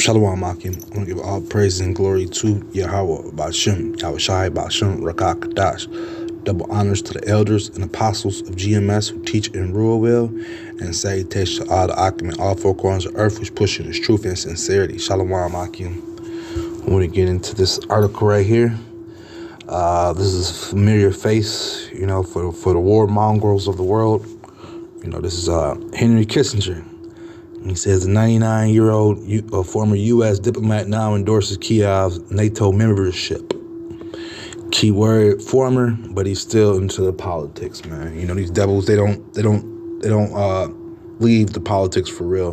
Shalom Akim. I want to give all praise and glory to Yahweh, Bashem, Yahushai, Bashem, Rakak, Kadash. Double honors to the elders and apostles of GMS who teach and rule well, and salutation to all the Akim in all four corners of earth which push in his truth and sincerity. Shalom Akim. I want to get into this article right here. This is a familiar face, for the war mongrels of the world. This is Henry Kissinger. He says the 99-year-old former U.S. diplomat now endorses Kiev's NATO membership. Keyword former, but he's still into the politics, man. These devils, they don't leave the politics for real.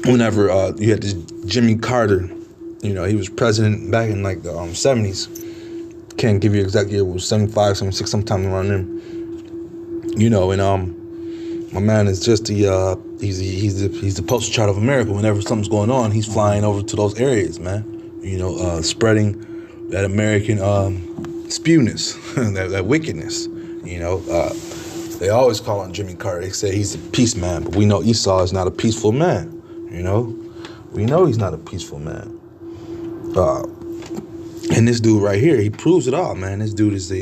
Whenever you had this Jimmy Carter, he was president back in like the 70s. Can't give you exact year, it was 75, 76, sometime around then. My man is just he's the poster child of America. Whenever something's going on, he's flying over to those areas, man. Spreading that American spewness, that wickedness. They always call on Jimmy Carter. They say he's a peace man, but we know Esau is not a peaceful man. We know he's not a peaceful man. And this dude right here, he proves it all, man. This dude is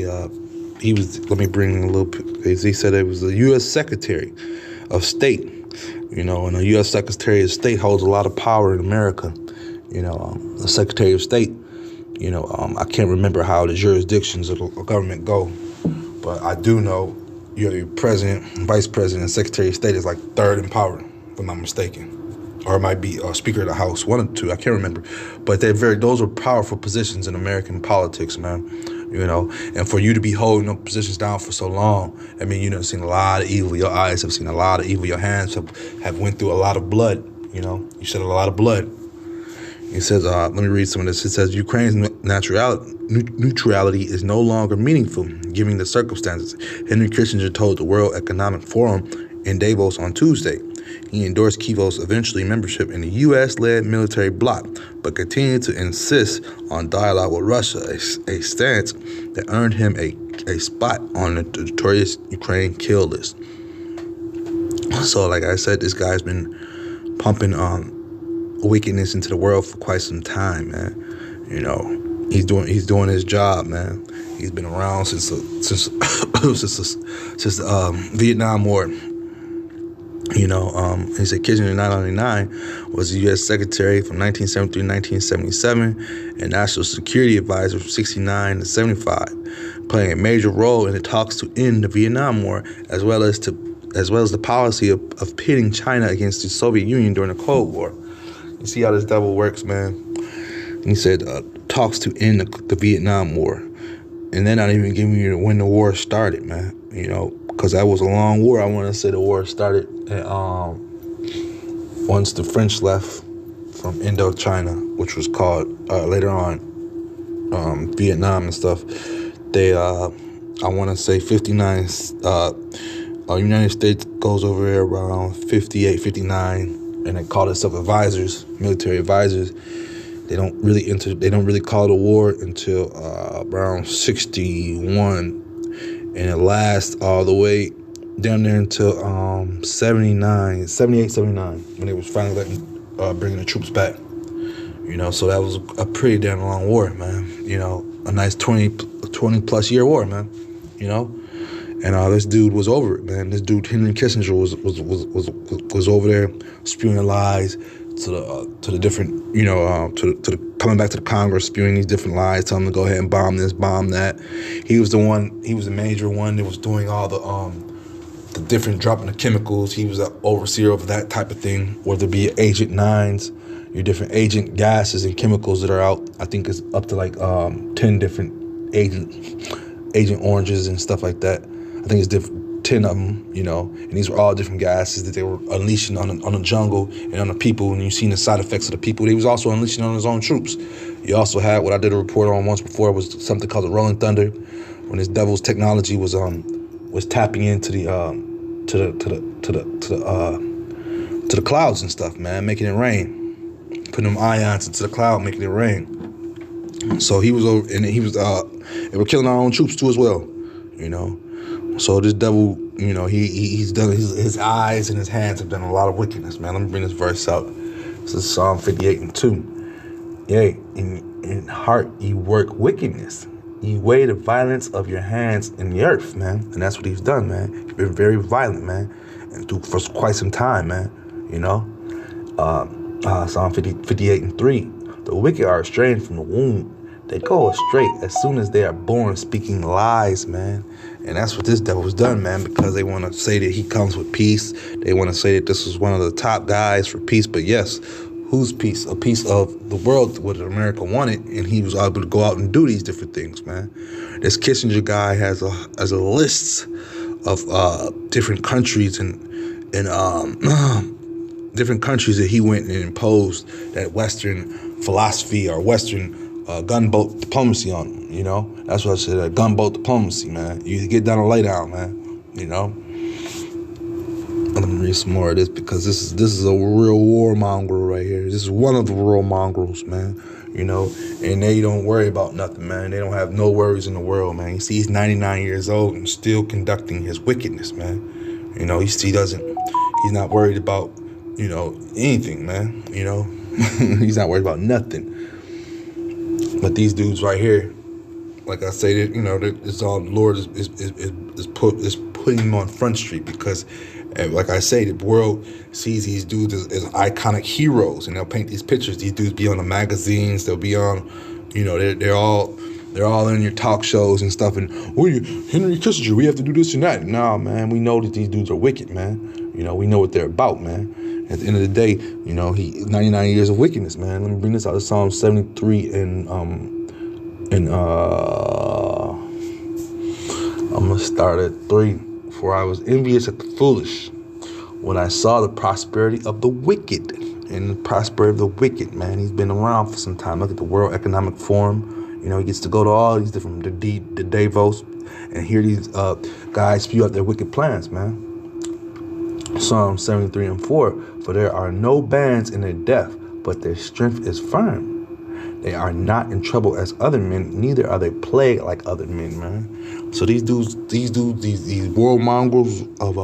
let me bring a little, he said it was the U.S. Secretary of State, and the U.S. Secretary of State holds a lot of power in America. The Secretary of State, I can't remember how the jurisdictions of the government go, but I do know your president, vice president, and Secretary of State is like third in power, if I'm not mistaken. Or it might be Speaker of the House, one or two, I can't remember. But those are powerful positions in American politics, man. And for you to be holding those positions down for so long, you've seen a lot of evil. Your eyes have seen a lot of evil. Your hands have went through a lot of blood. You shed a lot of blood. He says, let me read some of this. It says, Ukraine's neutrality is no longer meaningful, given the circumstances. Henry Kissinger told the World Economic Forum in Davos on Tuesday. He endorsed Kiev's eventually membership in the U.S.-led military bloc, but continued to insist on dialogue with Russia, a stance that earned him a spot on the notorious Ukraine kill list. So, like I said, this guy's been pumping wickedness into the world for quite some time, man. He's doing his job, man. He's been around since the Vietnam War. He said Kissinger in 1999 was the U.S. Secretary from 1973 to 1977 and National Security Advisor from 69 to 75, playing a major role in the talks to end the Vietnam War, as well as the policy of pitting China against the Soviet Union during the Cold War. You see how this devil works, man? He said talks to end the Vietnam War, and they're not even giving you when the war started, man. Because that was a long war. I want to say the war started once the French left from Indochina, which was called later on Vietnam and stuff. They, I want to say 59, United States goes over there around 58, 59, and they call themselves advisors, military advisors. They don't really call it a war until around 61. And it lasts all the way down there until 78, 79, when they was finally bringing the troops back. So that was a pretty damn long war, man. A nice 20 plus year war, man. And this dude was over it, man. This dude, Henry Kissinger, was over there spewing lies to the different, coming back to the Congress, spewing these different lies, telling them to go ahead and bomb this, bomb that. He was the major one that was doing all the different dropping of chemicals. He was an overseer of that type of thing, whether it be Agent 9s, your different agent gases and chemicals that are out. I think it's up to like 10 different Agent Oranges and stuff like that. I think it's different. 10 of them, and these were all different gases that they were unleashing on the jungle and on the people, and you've seen the side effects of the people. He was also unleashing on his own troops. You also had what I did a report on once before, was something called the Rolling Thunder, when this devil's technology was tapping into the clouds and stuff, man, making it rain, putting them ions into the cloud, making it rain. So he was over, and they were killing our own troops too as well, So this devil, he's done his eyes and his hands have done a lot of wickedness, man. Let me bring this verse out. This is Psalm 58:2. Yea, in heart ye work wickedness. Ye weigh the violence of your hands in the earth, man. And that's what he's done, man. He's been very violent, man. And for quite some time, man. Psalm 58:3. The wicked are estranged from the womb. They go astray as soon as they are born, speaking lies, man. And that's what this devil's done, man, because they want to say that he comes with peace. They want to say that this is one of the top guys for peace. But yes, whose peace? A piece of the world, what America wanted, and he was able to go out and do these different things, man. This Kissinger guy has a list of different countries and different countries that he went and imposed that Western philosophy or Western gunboat diplomacy on them, That's what I said, gunboat diplomacy, man. You get down and lay down, man, Let me read some more of this because this is a real war mongrel right here. This is one of the real mongrels, man, and they don't worry about nothing, man. They don't have no worries in the world, man. You see, he's 99 years old and still conducting his wickedness, man. He's not worried about, anything, man, He's not worried about nothing. But these dudes right here, like I say, that it's all the Lord is putting them on Front Street because, like I say, the world sees these dudes as iconic heroes, and they'll paint these pictures. These dudes be on the magazines. They'll be on, they're all in your talk shows and stuff. And Henry Kissinger, we have to do this and that. Nah, man, we know that these dudes are wicked, man. We know what they're about, man. At the end of the day, he 99 years of wickedness, man. Let me bring this out. It's Psalm 73 and I'm gonna start at 3. For I was envious at the foolish when I saw the prosperity of the wicked. And the prosperity of the wicked, man. He's been around for some time. Look at the World Economic Forum. He gets to go to all these different the Davos and hear these guys spew out their wicked plans, man. Psalm 73:4. For there are no bands in their death, but their strength is firm. They are not in trouble as other men, neither are they plagued like other men, man. So these world mongrels of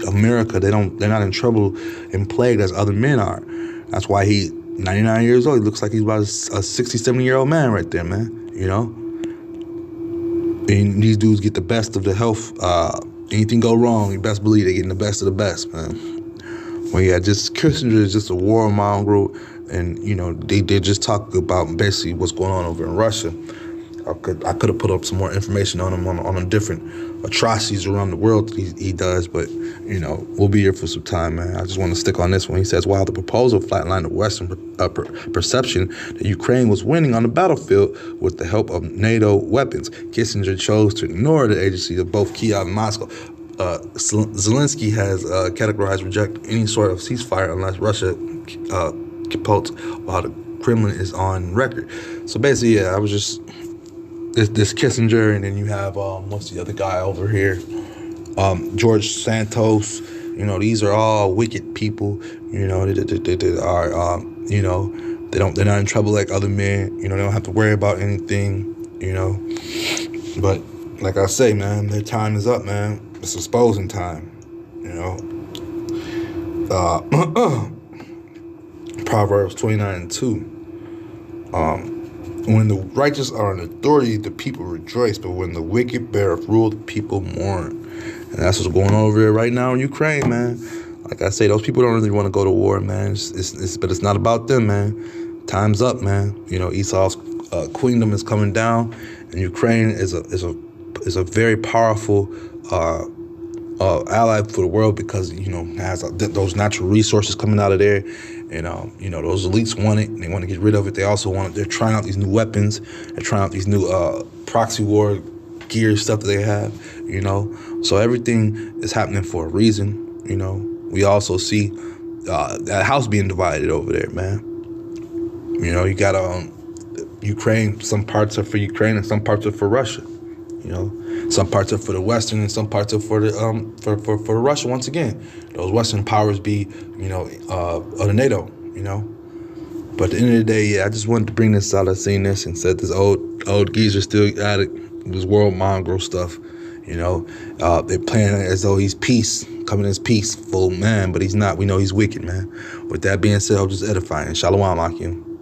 America, they're not in trouble and plagued as other men are. That's why he 99 years old. He looks like he's about a 60, 70-year-old man right there, man. And these dudes get the best of the health. Anything go wrong, you best believe they're getting the best of the best, man. Well, yeah, Kissinger is just a war mongrel, and they just talk about basically what's going on over in Russia. I could have put up some more information on him on the different atrocities around the world that he does, but we'll be here for some time, man. I just want to stick on this one. He says, while the proposal flatlined the Western perception that Ukraine was winning on the battlefield with the help of NATO weapons, Kissinger chose to ignore the agency of both Kyiv and Moscow. Zelensky has categorized reject any sort of ceasefire unless Russia capitulates while the Kremlin is on record. So basically, yeah, I was just this Kissinger, and then you have what's the other guy over here, George Santos. These are all wicked people. They are they're not in trouble like other men. They don't have to worry about anything. But like I say, man, their time is up, man. It's exposing time. Proverbs 29:2. When the righteous are in authority, the people rejoice, but when the wicked bear rule, the people mourn. And that's what's going on over here right now in Ukraine, man. Like I say, those people don't really want to go to war, man. But it's not about them, man. Time's up, man. Esau's queendom is coming down, and Ukraine is a very powerful ally for the world because has those natural resources coming out of there. And those elites want it, and they want to get rid of it. They also want it. They're trying out these new weapons. They're trying out these new proxy war gear stuff that they have. So everything is happening for a reason. We also see that house being divided over there, man. You got Ukraine. Some parts are for Ukraine, and some parts are for Russia. Some parts are for the Western, and some parts are for the for Russia. Once again, those Western powers be of the NATO. But at the end of the day, yeah, I just wanted to bring this out. I seen this and said this old geezer still at it. This world mongrel stuff. You know, they're playing as though he's peace, coming as peaceful man, but he's not. We know he's wicked, man. With that being said, I'm just edifying. Shalom, Akim.